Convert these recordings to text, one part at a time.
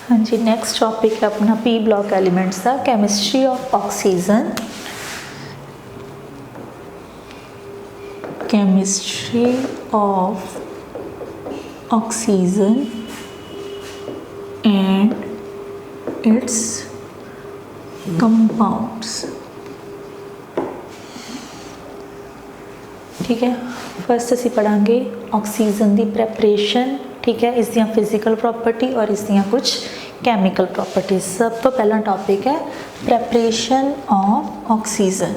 हाँ जी, next topic है अपना पी ब्लॉक एलिमेंट्स का, chemistry of oxygen. Chemistry of oxygen and its compounds. ठीक है, फर्स्ट असी पढ़ांगे ऑक्सीजन की प्रैपरेशन। ठीक है, इसदियाँ फिजिकल प्रॉपर्टी और इसदियाँ कुछ कैमिकल प्रॉपर्टीज। सब तो पहला टॉपिक है प्रैपरेशन ऑफ ऑक्सीजन।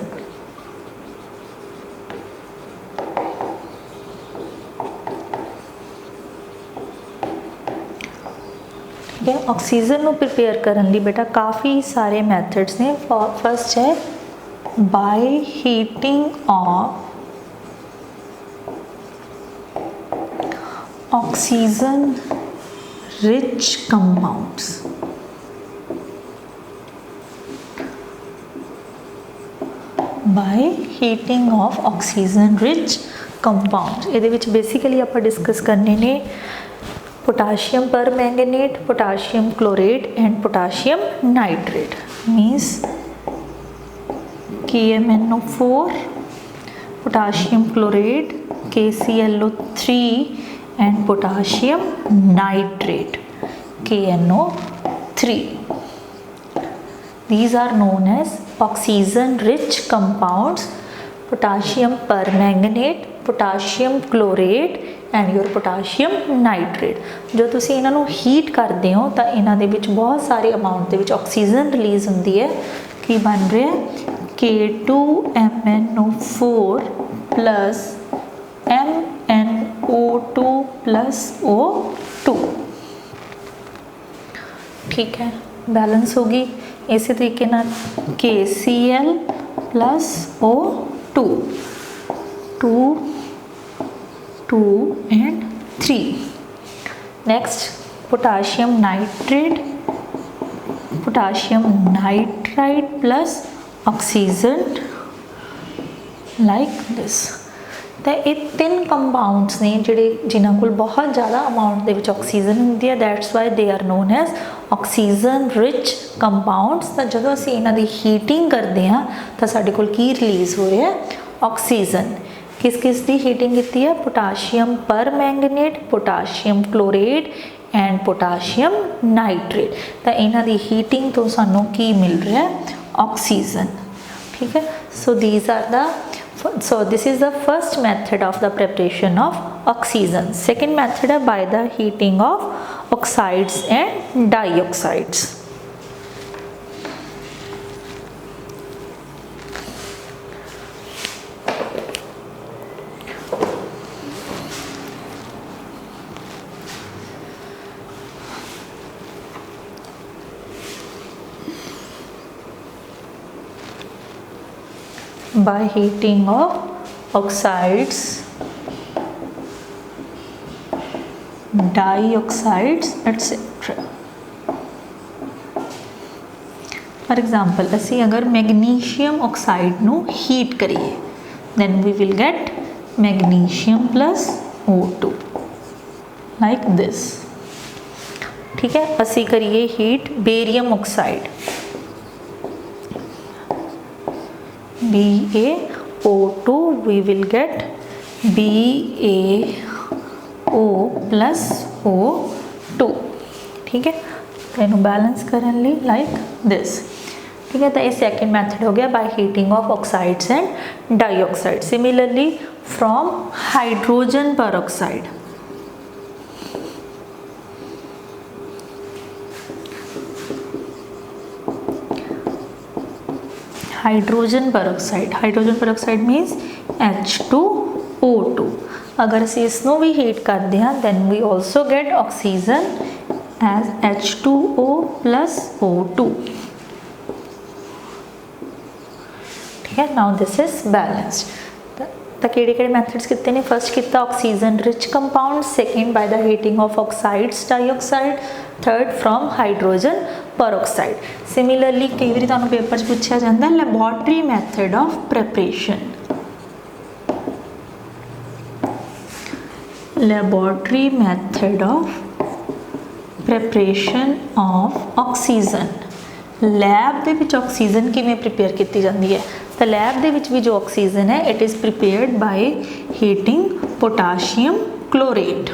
ठीक है, ऑक्सीजन को प्रिपेयर करने लिए बेटा काफ़ी सारे मैथड्स ने। फर्स्ट है bye heating of oxygen rich compounds. Bye heating of oxygen rich compounds. ये बेसिकली आप डिस्कस करने ने पोटाशियम पर manganate, potassium chlorate and potassium nitrate. Means KMnO4, potassium chlorate, KClO3 and potassium nitrate, KNO3. These are known as oxygen rich compounds: potassium permanganate, potassium chlorate and your potassium nitrate. जो तुसी इन्हां नूं heat करदे हो तो इन्हां दे विच बहुत सारे अमाउंट दे विच ऑक्सीजन रिलीज हुंदी है। की बन रहा है K2MnO4 plus MnO2 plus O2। ठीक है, बैलेंस होगी। इसी तरीके ना KCl plus O2, 2 2 and 3। Next potassium nitrate, potassium nitrite plus oxygen like this. तो ये 3 कंपाउंड्स ने जिहड़े जिन्हां कोल बहुत ज़्यादा अमाउंट दे विच ऑक्सीजन हुंदी है। That's why they are known as oxygen rich compounds. तो जदों असीं इन्हां दी हीटिंग करते हैं तो साडे कोल की रिलीज़ हो रहा है? ऑक्सीजन। किस किस दी हीटिंग की है? पोटाशियम पर manganate, potassium chlorate and potassium nitrate. तो इन्हां दी हीटिंग तो सानू की मिल रहा है? ऑक्सीजन। ठीक है, so these are the So this is the first method of the preparation of oxygen. Second method है by the heating of oxides and dioxides. By heating of oxides, dioxides etc. For example, असी अगर magnesium oxide नू heat करिए then we will get magnesium plus O2 like this. ठीक है, असी करिए heat barium oxide, BaO2, we will get BaO plus O2। ठीक है, तो इन्हों बैलेंस करने लिए लाइक दिस। ठीक है, तो ये सेकेंड मैथड हो गया by heating of oxides and dioxide. Similarly from hydrogen peroxide, hydrogen peroxide means H2O2। अगर असीं इसनों भी हीट करते हैं then we also get oxygen as H2O plus O2। ठीक है, नाउ दिस इज बैलेंस्ड। तो किहड़े मैथड्स कितने ने? फर्स्ट किया oxygen rich compound, second by the heating of oxides dioxide, third from hydrogen peroxide. Similarly कई बार तुहानूं पेपर च पूछा जाता है laboratory method of preparation. Laboratory method of preparation of oxygen, lab ਦੇ ਵਿੱਚ ਆਕਸੀਜਨ ਕਿਵੇਂ ਪ੍ਰਿਪੇਅਰ ਕੀਤੀ ਜਾਂਦੀ ਹੈ? ਤਾਂ ਲੈਬ ਦੇ ਵਿੱਚ ਵੀ ਜੋ ਆਕਸੀਜਨ ਹੈ it is prepared by heating potassium chlorate.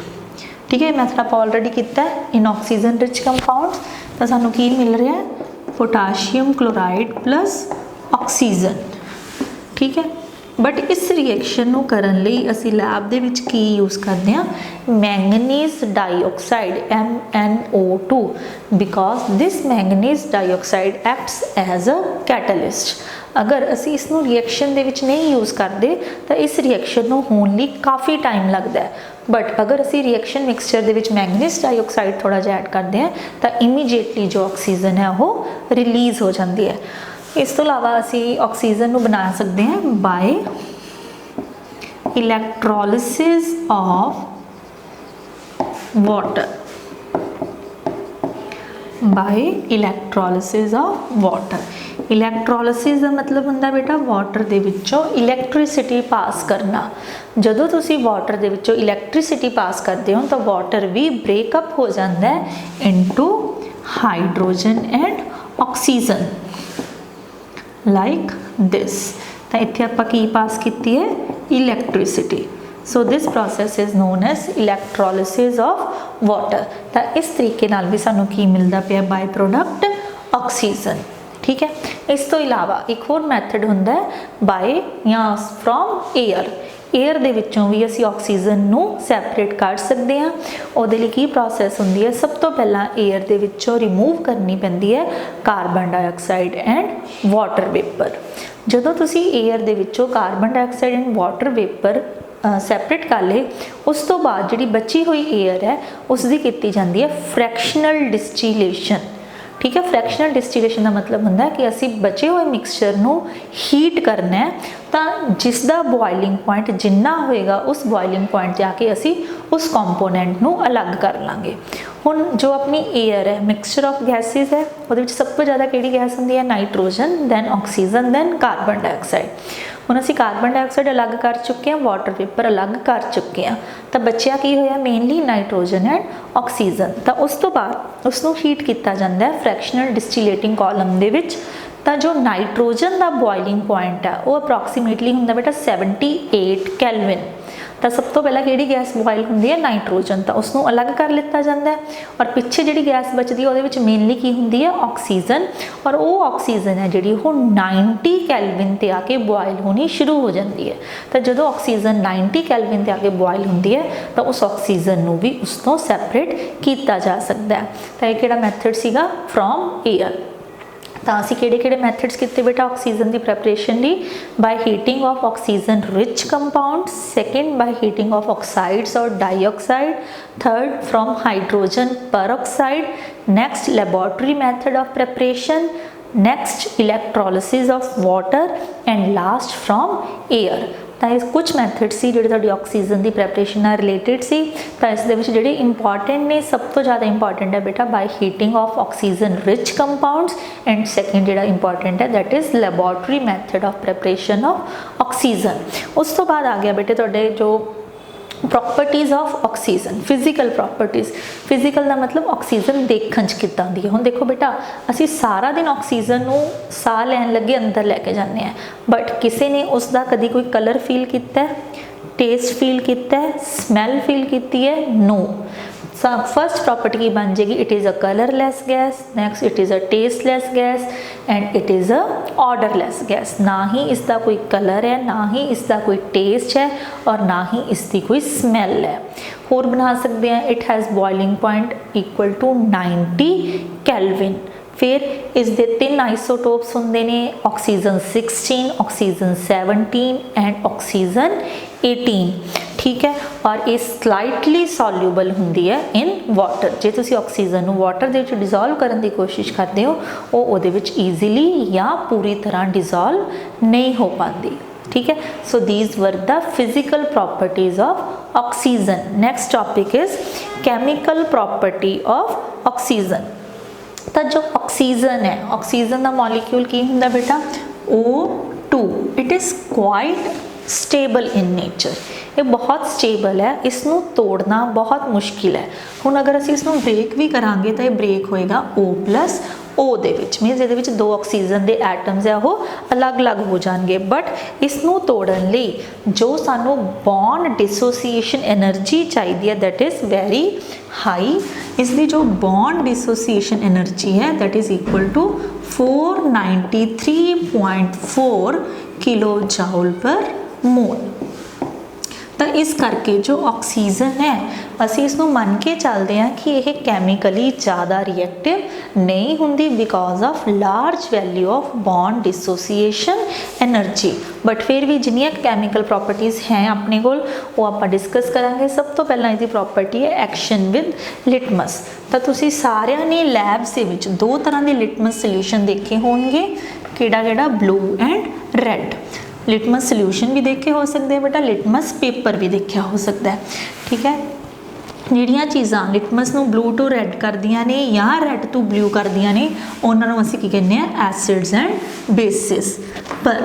ठीक है, मैथड आप ऑलरेडी किया इन ऑक्सीजन रिच कंपाउंड्स। तो सानू की मिल रहा है पोटाशियम क्लोराइड प्लस ऑक्सीजन। ठीक है, बट इस रिएक्शन नू करन लई असी लैब दे विच की यूज़ करते हैं? Manganese dioxide MnO2, because this manganese dioxide acts as a catalyst. अगर असी इसनू रिएक्शन दे विच नहीं यूज़ करते तो इस रिएक्शन नू होने लई काफ़ी टाइम लगता है, बट अगर असी रिएक्शन मिक्सचर दे विच मैंगनीज डाइऑक्साइड थोड़ा जिहा ऐड करते हैं तो इमीजिएटली जो ऑक्सीजन है वो रिलीज़ हो जाती है। इस तो अलावा असी ऑक्सीजन नू बना सकते हैं by electrolysis of water, by electrolysis of water. Electrolysis का मतलब होंदा बेटा वाटर दे विचों इलैक्ट्रिसिटी पास करना। जदों तुसी वाटर दे विचों इलैक्ट्रिसिटी पास करते हो तो वाटर भी ब्रेकअप हो जाता है into hydrogen and oxygen like this. तो इत्थे आपां की पास कीती है? Electricity. So this process is known as electrolysis of water. तो इस तरीके नाल भी सानू की मिलता पिया? By product oxygen. ठीक है, इस तो इलावा एक होर मैथड हुंदा है बाय या फ्रॉम एयर। एयर दे विचों भी असी ऑक्सीजन नू सैपरेट कर सकते हैं। उहदे लई की प्रोसैस हुंदी है? सब तो पहला एयर दे विचों रिमूव करनी पैंदी है carbon dioxide and water vapour. जदों तुसी एयर दे विचों carbon dioxide and water vapour separate कर ले, उस तो बाद जिहड़ी बची हुई एयर है उसकी की जाती है फ्रैक्शनल डिस्टिलेशन। ठीक है, फ्रैक्शनल डिस्टिलेशन का मतलब होंदा है कि असी बचे हुए मिक्सचर नू हीट करना है, तो जिसका बॉइलिंग पॉइंट जिन्ना होएगा उस बॉइलिंग पॉइंट जाके असी उस कंपोनेंट नू अलग कर लांगे। हुण जो अपनी एयर है मिक्सचर ऑफ गैसिज है, उहदे विच सब तो ज़्यादा किहड़ी गैस होंदी है? Nitrogen, then oxygen, then carbon dioxide. हुण असी कार्बन डाइऑक्साइड अलग कर चुके हैं, वाटर वेपर अलग कर चुके हैं, तो बचिया की होया? Mainly nitrogen and oxygen. तो उस तो बाद उसनू हीट किया जाता है फ्रैक्शनल डिस्टिलेटिंग कॉलम दे विच। तो जो नाइट्रोजन का बॉइलिंग पॉइंट है वो अप्रॉक्सीमेटली होंदा बेटा 78 कैलविन। तो सब तो पहला किहड़ी गैस बॉयल होंदी है? नाइट्रोजन। तो उसनू अलग कर लिया जाता है और पिछे जिहड़ी गैस बचती है उहदे विच मेनली की होंदी है? ऑक्सीजन। और वो ऑक्सीजन है जिहड़ी वो 90 कैलविन ते आके बॉयल होनी शुरू हो जाती है। तो जो ऑक्सीजन 90 कैलविन ते आके बॉयल होंदी है तो उस ऑक्सीजन नू भी उस तो सैपरेट किया जा सकता है। तो यह किहड़ा मैथड सीगा? From air. तो असी किहड़े मैथड्स किते बेटा ऑक्सीजन की प्रैपरेशन ली? By heating of oxygen rich compounds, second by heating of oxides और dioxide, third from hydrogen peroxide, next laboratory method of preparation, next electrolysis of water and last from air. तो ये कुछ method सी जिहड़े तुहाडी oxygen की preparation नाल related सी। तो इस दे विच जिहड़े इंपॉर्टेंट ने, सब तो ज़्यादा इंपॉर्टेंट है बेटा bye heating of oxygen rich compounds, and second जिहड़ा इंपॉर्टेंट है that is laboratory method of preparation of oxygen. उस तो बाद आ गया बेटे तुहाडे जो properties of oxygen, physical properties. Physical का मतलब ऑक्सीजन देखण च किद्दां दी है। हुण देखो बेटा असी सारा दिन ऑक्सीजन नू साह लैन लगे अंदर लैके जाने हैं, बट किसी ने उसका कभी कोई कलर फील किया है, टेस्ट फील किया है, स्मैल फील की है? नो। फर्स्ट प्रॉपर्टी की बन जाएगी? It is a colourless gas, next it is a tasteless gas, and it is a odourless gas. ना ही इसका कोई कलर है, ना ही इसका कोई टेस्ट है, और ना ही इसकी कोई स्मैल है। होर बना सकते हैं? It has boiling point equal to 90 kelvin. फिर इस दे 3 आइसोटोप्स होंदे ने, ऑक्सीजन 16, ऑक्सीजन 17 एंड ऑक्सीजन 18। ठीक है, और ये स्लाइटली सॉल्यूबल होंदी है इन वाटर। जे तुसी ऑक्सीजन नू वाटर दे विच डिजोल्व करने की कोशिश करते हो वो उहदे विच ईजीली या पूरी तरह डिजोल्व नहीं हो पाती। ठीक है, so these were the physical properties of oxygen. Next topic is chemical property of oxygen. तो जो ऑक्सीजन है, ऑक्सीजन का मॉलिक्यूल की होंदा बेटा? O2। It is quite stable in nature, ये बहुत स्टेबल है, इसनों तोड़ना बहुत मुश्किल है। हुण अगर असीं इसनों ब्रेक भी करांगे तो ये ब्रेक होएगा O+ O दे विच, मीनस इहदे विच 2 ऑक्सीजन के एटम्स है वो अलग अलग हो जाएंगे। बट इसनों तोड़न लई जो सानू बॉन्ड डिसोसीएशन एनर्जी चाहिए दैट इज़ वेरी हाई। इसकी जो बॉन्ड डिसोसीएशन एनर्जी है that is equal to 493.4 kilo joule per mole. तो इस करके जो ऑक्सीजन है असी इसनों मन के चलते हैं कि यह कैमिकली ज़्यादा रिएक्टिव नहीं होंगी because of large value of bond dissociation energy. But फिर भी जिन्नियां कैमिकल प्रॉपर्टीज़ हैं अपने को वो आप डिस्कस करांगे। सब तो पहला इसकी प्रॉपर्टी है एक्शन विद लिटमस। तो तुसी सारिਆਂ ने लैब्स ਦੇ ਵਿੱਚ 2 तरह के लिटमस सोल्यूशन देखे होंगे, किहड़ा blue and red. Litmus solution भी देखे हो सकते हैं बेटा, लिटमस पेपर भी देखा हो सकता है। ठीक है, ਜਿਹੜੀਆਂ ਚੀਜ਼ਾਂ ਲਿਟਮਸ ਨੂੰ ਬਲੂ ਟੂ ਰੈੱਡ ਕਰਦੀਆਂ ਨੇ ਜਾਂ ਰੈੱਡ ਟੂ ਬਲੂ ਕਰਦੀਆਂ ਨੇ ਉਹਨਾਂ ਨੂੰ ਅਸੀਂ ਕੀ ਕਹਿੰਦੇ ਆ ਐਸਿਡਸ ਐਂਡ ਬੇਸਿਸ। ਪਰ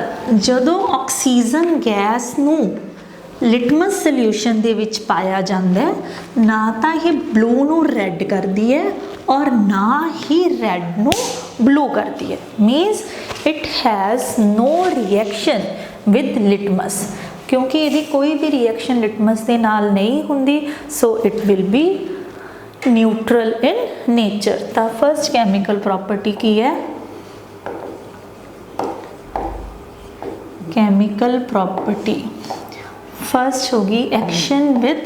ਜਦੋਂ ਆਕਸੀਜਨ ਗੈਸ ਨੂੰ ਲਿਟਮਸ ਸੋਲਿਊਸ਼ਨ ਦੇ ਵਿੱਚ ਪਾਇਆ ਜਾਂਦਾ ਨਾ ਤਾਂ ਇਹ ਬਲੂ ਨੂੰ ਰੈੱਡ ਕਰਦੀ ਹੈ और ना ही रेड नो ब्लू करती है, means it has no reaction with litmus, क्योंकि यदि कोई भी रिएक्शन लिटमस के नाल नहीं होंदी so it will be neutral in nature. तो फर्स्ट कैमिकल प्रॉपर्टी की है, केमिकल प्रॉपर्टी फर्स्ट होगी action with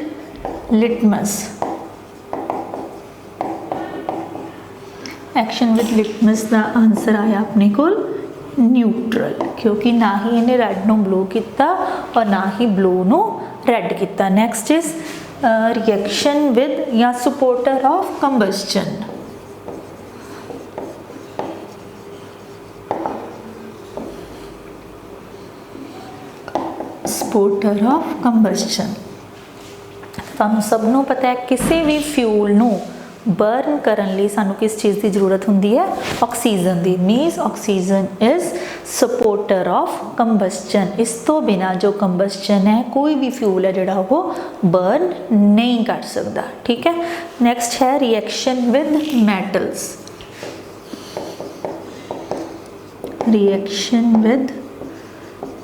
litmus. Action with litmus का आंसर आया अपने को न्यूट्रल, क्योंकि ना ही इन्हें रैड नो ब्लू किया और ना ही ब्लू नो रैड किया। नैक्सट इज रिएक्शन विद या supporter of combustion. Supporter of combustion तुहानू सबनों पता है किसी भी फ्यूल नू बर्न करन लई सानू किस चीज़ की जरूरत होंदी है, ऑक्सीजन की। Means oxygen is supporter of combustion. इस तो बिना जो कंबस्चन है कोई भी फ्यूल है जोड़ा वो बर्न नहीं कर सकता। ठीक है, नैक्सट है reaction with metals. Reaction with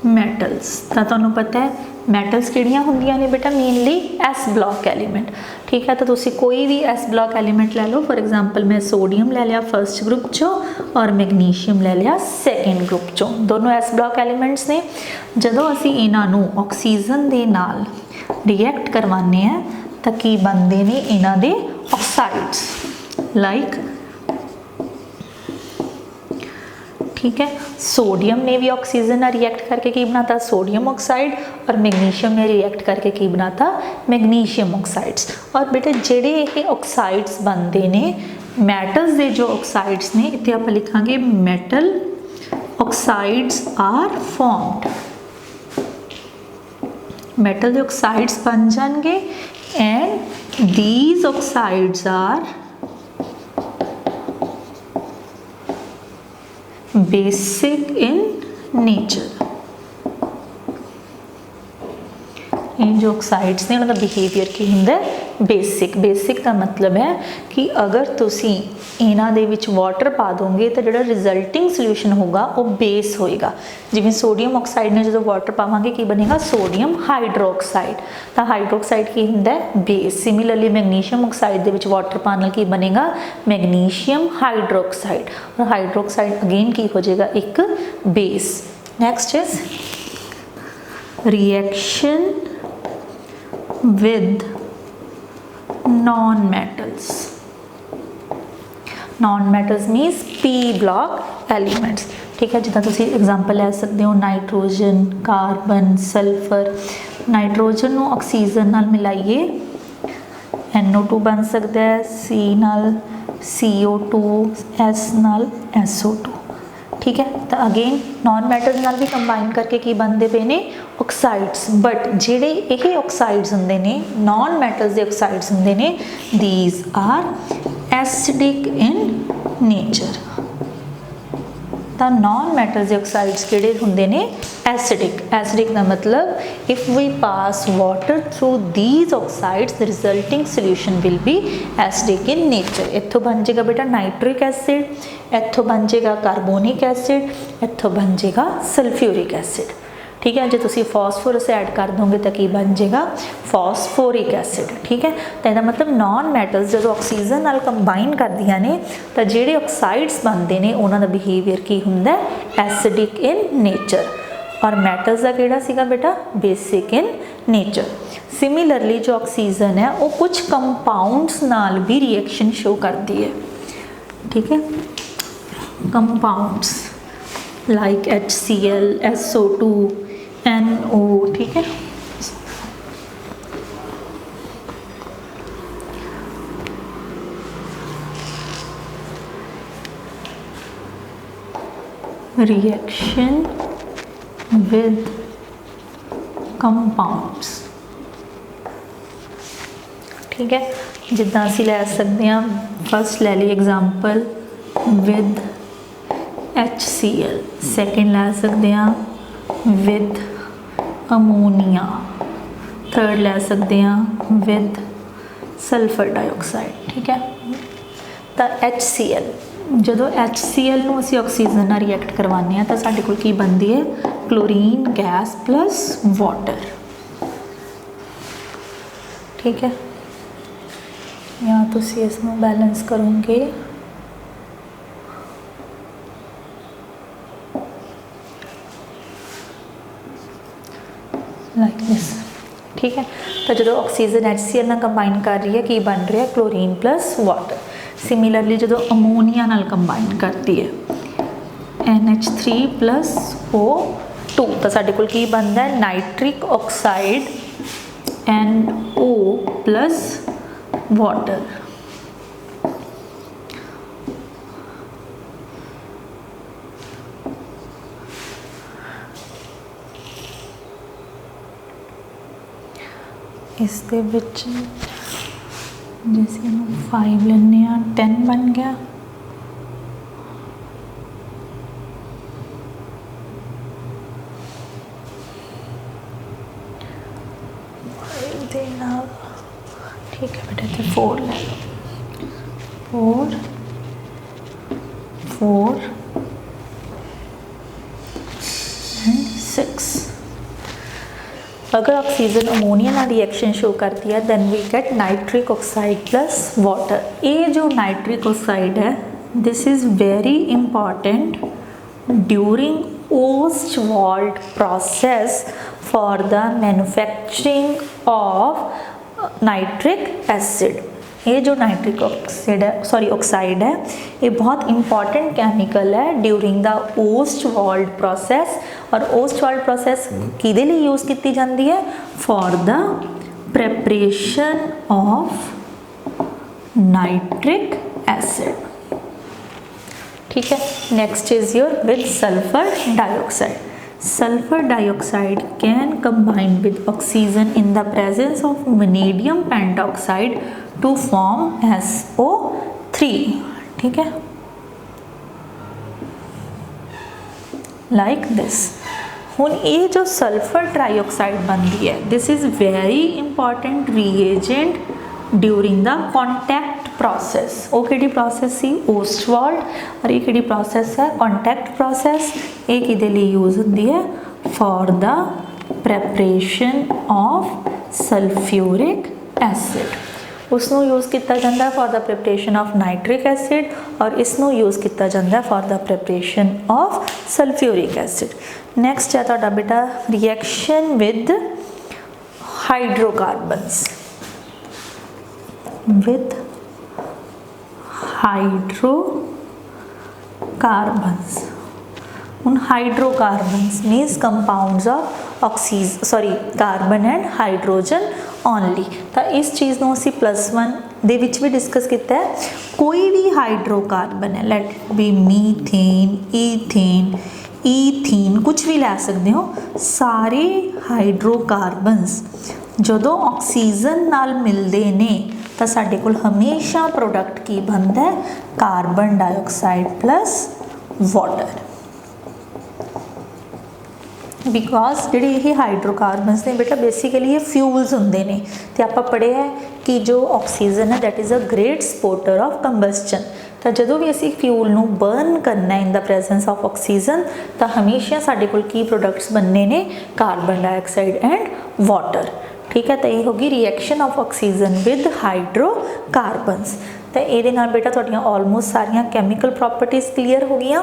metals तो तुहानू पता है मैटल्स किहड़ियां हुंदियां ने बेटा, मेनली एस ब्लॉक एलीमेंट। ठीक है, तो तुसी कोई भी एस ब्लॉक एलीमेंट ले लो। फॉर एग्जांपल मैं सोडियम ले लिया फर्स्ट ग्रुप चो और मैग्नीशियम ले लिया सैकेंड ग्रुप चो, दोनों एस ब्लॉक एलीमेंट्स ने। जदों असी इन्हां नूं ऑक्सीजन दे नाल रिएक्ट करवाने हैं तो की बनते ने इन्हां दे ऑक्साइड्स लाइक, ठीक है, सोडियम ने भी ऑक्सीजन ने रिएक्ट करके की बनाता सोडियम ऑक्साइड और मैग्नीशियम ने रिएक्ट करके की बनाता मैग्नीशियम ऑक्साइड्स। और बेटा जेडे ये ऑक्साइड्स बनते ने मैटल्स के जो ऑक्साइड्स ने इतने आप लिखांगे metal oxides are formed. Metal के ऑक्साइड्स बन जाएंगे and these oxides are basic in nature. ये जो ऑक्साइड्स ने उनका बिहेवियर की होंगे बेसिक। बेसिक का मतलब है कि अगर तुसी इन्हां दे विच वाटर पा दोगे तो जो रिजल्टिंग सोल्यूशन होगा वो बेस होएगा। जिवें सोडियम ऑक्साइड ने जो वाटर पावांगे की बनेगा सोडियम हाइड्रोक्साइड। तो हाइड्रोक्साइड की होंगे base. Similarly magnesium oxide they which water पाने नाल की बनेगा मैग्नीशियम हाइड्रोक्साइड और हाइड्रोक्साइड अगेन की हो जाएगा एक base. Next is reaction with non-metals। non-metals means P block elements। ठीक है, जिदा तुसी एग्जाम्पल ले सकते हो नाइट्रोजन, कार्बन, सल्फर। नाइट्रोजन नूं ऑक्सीजन नाल मिलाइए NO2 बन सकता है, C नाल CO2, S नाल SO2। ठीक है, तो अगेन नॉन मैटल्स नाल भी कंबाइन करके की बनते पे ने ऑक्साइड्स। बट जेडे ये ऑक्साइड्स होंदे ने नॉन मैटल्स के ऑक्साइड्स होंदे ने these are acidic in nature. तो ਤਾਂ ਨॉन ਮੈਟਲਸ ਦੇ ਆਕਸਾइड्स ਕਿਹੜੇ ਹੁੰਦੇ ਨੇ ਐਸਿਡਿਕ ਦਾ ਮਤਲਬ if we pass water through these oxides the resulting solution will be acidic in nature. ਇੱਥੋਂ ਬਣ ਜਾਏਗਾ ਬੇਟਾ ਨਾਈਟ੍ਰਿਕ ਐਸਿਡ, ਇੱਥੋਂ ਬਣ ਜਾਏਗਾ ਕਾਰਬੋਨਿਕ ਐਸਿਡ, ਇੱਥੋਂ बन जाएगा सल्फ्यूरिक एसिड। ठीक है, जो तुसी फॉस्फोरस ऐड कर दोगे तो की बन जाएगा फॉस्फोरिक एसिड। ठीक है, तो यदा मतलब नॉन मैटल्स जो ऑक्सीजन नाल कंबाइन करदियां ने तो जिहड़े ऑक्साइड्स बनते हैं उन्होंने बिहेवियर की हुंदा एसिडिक इन नेचर, और मैटल्स का किहड़ा सीगा बेटा बेसिक इन नेचर। सिमिलरली जो ऑक्सीजन है वो कुछ कंपाउंड्स नाल भी रिएक्शन शो करती है। ठीक है, compounds like HCl, SO2, NO। ठीक है, reaction with compounds। ठीक है, जिद्दां असीं लै सकते हैं फर्स्ट ले ली एग्जाम्पल विद HCl, सैकेंड लै सकते हैं विद अमोनीया, थर्ड लै सकते हैं विद सल्फर डाइऑक्साइड। ठीक है, तो HCl जो HCl नूं असीं ऑक्सीजन नाल रिएक्ट करवाने हैं तो साडे कोल की बनदी है क्लोरीन गैस प्लस वाटर। ठीक है, या तुसीं इसनूं बैलेंस करोगे लाइक दिस। ठीक है, तो जो ऑक्सीजन HCl नाल कंबाइन कर रही है की बन रहा है क्लोरीन प्लस वाटर। सिमिलरली जो अमोनीया नाल कंबाइन करती है NH3 प्लस O2 तो साडे कोल की बनता है nitric oxide NO plus water. इस दे विच जैसे 5 लेने 10 बन गया। ठीक है बेटा, इतने 4 ले लो, 4 एंड 6। अगर ऑक्सीजन अमोनिया ना रिएक्शन शो करती है then we get nitric oxide plus water. ये जो नाइट्रिक ऑक्साइड है this is very important during Ostwald process for the manufacturing of nitric acid. ये जो नाइट्रिक ऑक्साइड है ये बहुत इंपॉर्टेंट केमिकल है ड्यूरिंग द ओस्टवाल्ड प्रोसेस। और ओस्टवाल्ड प्रोसेस किहदे लई यूज़ की जाती है for the preparation of nitric acid. ठीक है, next is your with sulphur dioxide. Sulfur dioxide can combine with oxygen in the presence of vanadium pentoxide to form SO3। ठीक है, like this। हुण ये जो सल्फर ट्राईऑक्साइड बनती है this is very important reagent during the contact process. वो किहड़ी process सी ओस्टवाल्ड, और ये किहड़ी प्रोसेस है कॉन्टैक्ट प्रोसेस। ये किहदे लई यूज़ होंदी है for the preparation of sulphuric acid. उसनों यूज़ किया जाता है for the preparation of nitric acid, और इसनों यूज़ किया जाता है for the preparation of sulphuric acid. Next है तुहाडा बेटा reaction with hydrocarbons. with hydrocarbons। उन hydrocarbons means compounds of carbon and hydrogen only. तो इस चीज़ को असी +1 दे विच भी डिस्कस किया है। कोई भी हाइड्रोकार्बन है let be methane ethane ethene कुछ भी लै सकते हो। सारे हाइड्रोकार्बन्स जदों ऑक्सीजन नाल मिलते ने तो साडे कोल हमेशा प्रोडक्ट की बनता है carbon dioxide plus water. Because ਜਿਹੜੇ ਇਹ ਹਾਈਡਰੋਕਾਰਬਨਸ ਨੇ ਬੇਟਾ ਬੇਸਿਕਲੀ ਇਹ ਫਿਊਲਸ ਹੁੰਦੇ ਨੇ ਤੇ ਆਪਾਂ ਪੜ੍ਹਿਆ ਹੈ ਕਿ ਜੋ ਆਕਸੀਜਨ ਹੈ that is a great supporter of combustion. ਤਾਂ ਜਦੋਂ ਵੀ ਅਸੀਂ ਫਿਊਲ ਨੂੰ ਬਰਨ ਕਰਨਾ in the presence of oxygen ਤਾਂ ਹਮੇਸ਼ਾ ਸਾਡੇ ਕੋਲ ਕੀ ਪ੍ਰੋਡਕਟਸ ਬਣਨੇ ਨੇ, ਕਾਰਬਨ ਡਾਈਆਕਸਾਈਡ ਐਂਡ ਵਾਟਰ। ठीक है, तो ये होगी रिएक्शन ऑफ ऑक्सीजन विद हाइड्रोकार्बनस। तो ये नाल बेटा तुहाडियां ऑलमोस्ट सारियां कैमिकल प्रॉपर्टीज़ क्लीयर हो गई।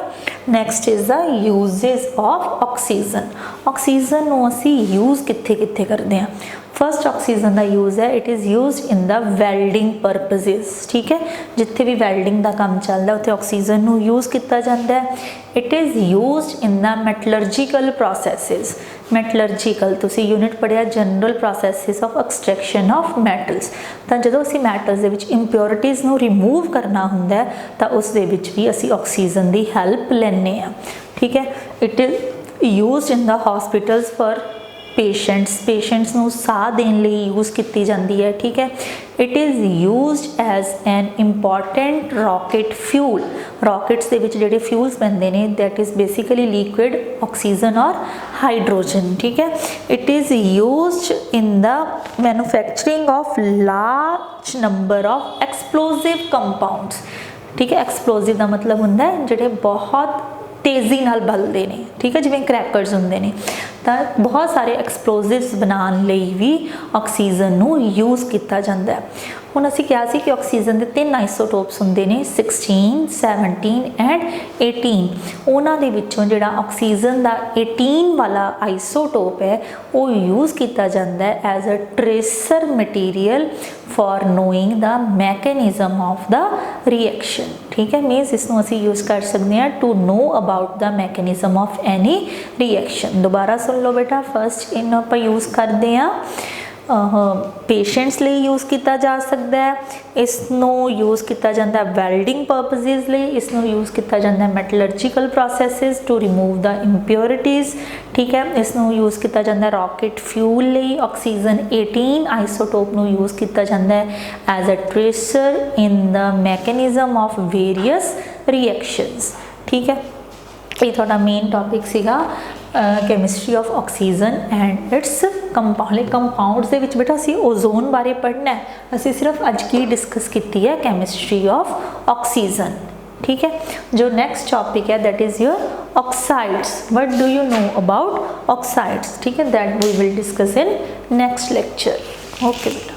Next is the uses of oxygen. Oxygen नूं असीं यूज़ कित्थे कित्थे करदे हां। फर्स्ट ऑक्सीजन का यूज़ है it is use in the welding परपजेस। ठीक है, जिथे भी वैल्डिंग का काम चलता उत्थे ऑक्सीजन नूं यूज़ किया जाता है। It is use in the metallurgical processes. Metallurgical तुसी यूनिट पढ़िया general processes of extraction of metals. तो जो असी मैटल्स दे विच इंप्योरिटीज़ नूं रिमूव करना हुंदा है तो उस दे विच भी असी ऑक्सीजन की हैल्प लैने आ। ठीक है, it is use in the hospitals for patients नूं साह देण लई यूज़ की जाती है। ठीक है, it is used as an important rocket fuel. Rockets दे विच जिहड़े फ्यूल्स बनते हैं that is basically liquid oxygen और हाइड्रोजन। ठीक है, it is used in the manufacturing of large number of explosive compounds. ठीक है, एक्सप्लोजिव का मतलब हुंदा है जिहड़े बहुत तेज़ी नाल बलदे ने। ठीक है, जिवें क्रैकर्स हुंदे ने। तो बहुत सारे एक्सप्लोजिव्स बनाने लई भी ऑक्सीजन नूं यूज़ किया जाता है। हुण असीं कहा सी कि ऑक्सीजन के 3 आइसोटोप्स हुंदे ने 16, 17 एंड 18। उन्हां दे विच्चों जिहड़ा ऑक्सीजन का 18 वाला आइसोटोप है वो यूज़ किया जाता है as a tracer material for knowing the mechanism of the reaction. ठीक है, मीनस इसनूं असीं यूज़ कर सकते हैं to know about the mechanism of any reaction. दोबारा सुन लो बेटा, फर्स्ट इन आप यूज़ करते हैं पेशेंट्स लिए यूज़ किया जा सकता है, इसनों यूज़ किया जाता है वैल्डिंग परपजेज़ लिए, इसनों यूज़ किया जाता है metallurgical processes to remove the impurities. ठीक है, इसनों यूज़ किया जाता है रॉकेट फ्यूल लिए, ऑक्सीजन 18 आइसोटोप नूं यूज़ किया जाता है as a tracer in the mechanism of various reactions. ठीक है, ये थोड़ा मेन टॉपिक सीगा chemistry of oxygen and its compounds दे विच बेटा असी ओजोन बारे पढ़ना है। असी सिर्फ अज की डिस्कस की है कैमिस्ट्री ऑफ ऑक्सीजन। ठीक है, जो नेक्स्ट टॉपिक है that is your oxides. What do you know about oxides? ठीक है, that we will discuss in next lecture. Okay बेटा।